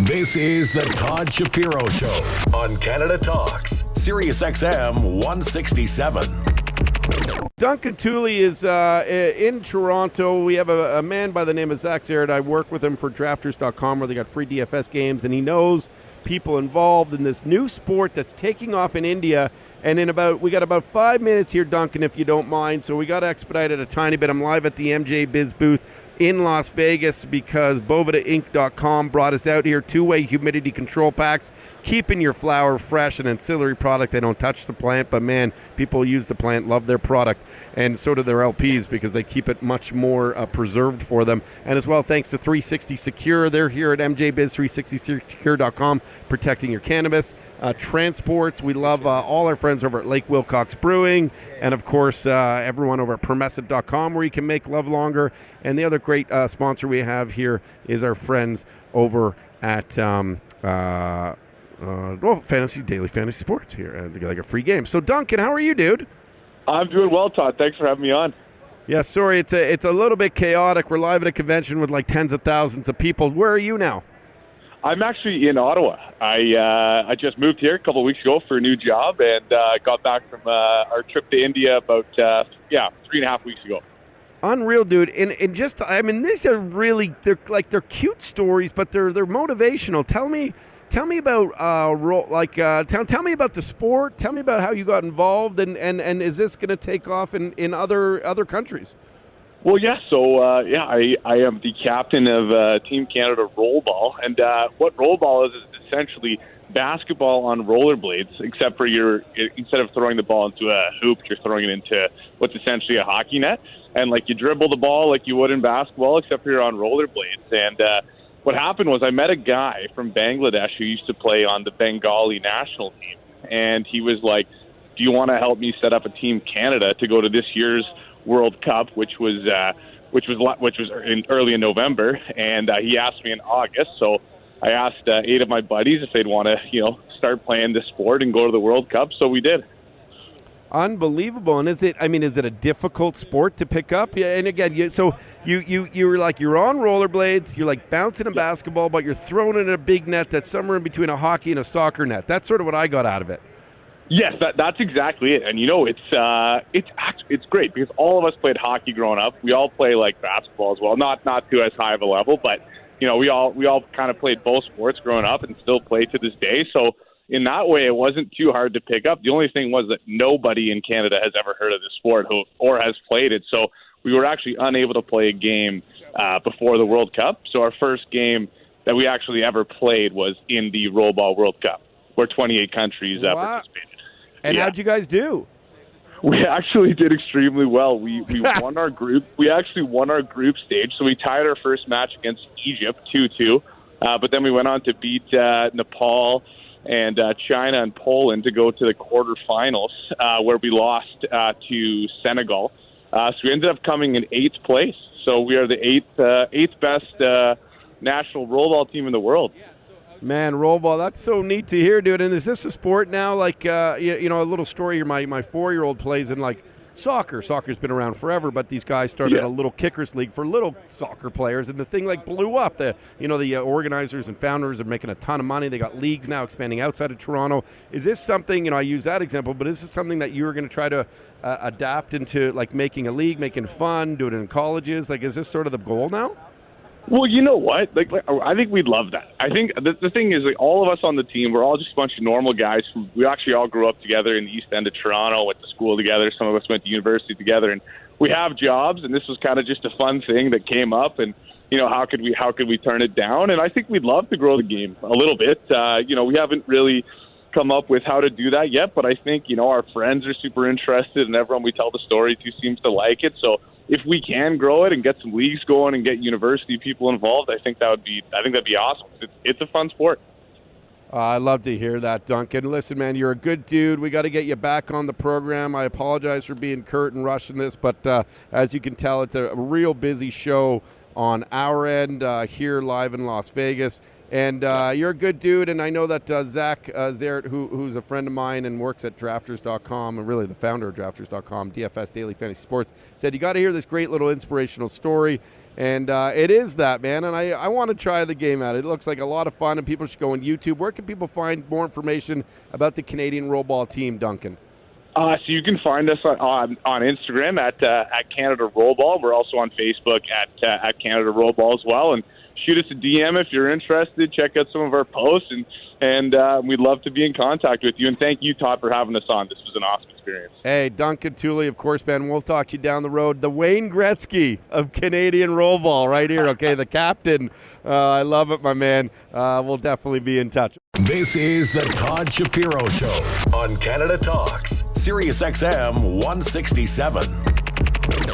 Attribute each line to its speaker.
Speaker 1: This is the Todd Shapiro Show on Canada Talks, SiriusXM 167.
Speaker 2: Duncan Tooley is in Toronto. We have a man by the name of Zach Zared. I work with him for drafters.com where they got free DFS games, and he knows people involved in this new sport that's taking off in India. And we got about 5 minutes here, Duncan, if you don't mind. So we got to expedite it a tiny bit. I'm live at the MJ Biz booth in Las Vegas because bovadainc.com brought us out here. Two-way humidity control packs, keeping your flower fresh, an ancillary product. They don't touch the plant, but man, people use the plant, love their product, and so do their LPs because they keep it much more preserved for them. And as well, thanks to 360 Secure. They're here at mjbiz360secure.com protecting your cannabis. Transports, we love all our friends over at Lake Wilcox Brewing, and of course everyone over at permescent.com where you can make love longer. And the other great sponsor we have here is our friends over at Daily Fantasy Sports here. They got like a free game. So Duncan, how are you, dude?
Speaker 3: I'm doing well, Todd. Thanks for having me on.
Speaker 2: Yeah, sorry, it's a little bit chaotic. We're live at a convention with like tens of thousands of people. Where are you now?
Speaker 3: I'm actually in Ottawa. I just moved here a couple of weeks ago for a new job and got back from our trip to India about 3.5 weeks ago. Unreal,
Speaker 2: dude. And just, I mean, these are really, they're cute stories, but they're motivational. Tell me about tell me about the sport. Tell me about how you got involved, and is this going to take off in other countries?
Speaker 3: Well, yeah. So I am the captain of Team Canada Rollball, and what Rollball is essentially basketball on rollerblades, except for instead of throwing the ball into a hoop, you're throwing it into what's essentially a hockey net, and like you dribble the ball like you would in basketball, except for you're on rollerblades. And what happened was I met a guy from Bangladesh who used to play on the Bengali national team, and he was like, "Do you want to help me set up a Team Canada to go to this year's World Cup, which was early in November?" And he asked me in August, so I asked 8 of my buddies if they'd want to, start playing this sport and go to the World Cup. So we did.
Speaker 2: Unbelievable. And is it a difficult sport to pick up? Yeah. And again, you're on rollerblades, you're like bouncing a basketball, but you're throwing it in a big net that's somewhere in between a hockey and a soccer net. That's sort of what I got out of it.
Speaker 3: Yes, that's exactly it. And it's great because all of us played hockey growing up. We all play like basketball as well, not to as high of a level, but we all kind of played both sports growing up and still play to this day. So in that way, it wasn't too hard to pick up. The only thing was that nobody in Canada has ever heard of this sport or has played it. So we were actually unable to play a game before the World Cup. So our first game that we actually ever played was in the Rollball World Cup, where 28 countries participated.
Speaker 2: And how'd you guys do?
Speaker 3: We actually did extremely well. We won our group. We actually won our group stage. So we tied our first match against Egypt 2-2. But then we went on to beat Nepal and China and Poland to go to the quarterfinals, where we lost to Senegal. So we ended up coming in 8th place. So we are the eighth best national rollball team in the world.
Speaker 2: Man, rollball, that's so neat to hear, dude. And is this a sport now? Like, a little story here. My 4-year-old plays in, like, soccer. Soccer's been around forever, but these guys started a little kickers league for little soccer players, and the thing, like, blew up. The organizers and founders are making a ton of money. They got leagues now expanding outside of Toronto. Is this something, I use that example, but is this something that you're going to try to adapt into, like, making a league, making fun, do it in colleges? Like, is this sort of the goal now?
Speaker 3: Well, you know what? Like I think we'd love that. I think the thing is, like, all of us on the team, we're all just a bunch of normal guys. We actually all grew up together in the East End of Toronto, went to school together. Some of us went to university together, and we have jobs. And this was kind of just a fun thing that came up. And how could we turn it down? And I think we'd love to grow the game a little bit. We haven't really come up with how to do that yet, but I think our friends are super interested, and everyone we tell the story to seems to like it. So if we can grow it and get some leagues going and get university people involved, I think that'd be awesome. It's a fun sport.
Speaker 2: I love to hear that, Duncan. Listen, man, you're a good dude. We got to get you back on the program. I apologize for being curt and rushing this, but as you can tell, it's a real busy show on our end here live in Las Vegas. And you're a good dude, and I know that Zach Zaret, who's a friend of mine and works at Drafters.com, and really the founder of Drafters.com, DFS Daily Fantasy Sports, said you got to hear this great little inspirational story. And it is that, man, and I want to try the game out. It looks like a lot of fun, and people should go on YouTube. Where can people find more information about the Canadian Rollball team, Duncan?
Speaker 3: So you can find us on Instagram at Canada Rollball. We're also on Facebook at Canada Rollball as well. And shoot us a DM if you're interested. Check out some of our posts, and we'd love to be in contact with you. And thank you, Todd, for having us on. This was an awesome experience.
Speaker 2: Hey, Duncan, Tooley, of course, man. We'll talk to you down the road. The Wayne Gretzky of Canadian Rollball right here, okay? The captain. I love it, my man. We'll definitely be in touch.
Speaker 1: This is the Todd Shapiro Show on Canada Talks, SiriusXM 167.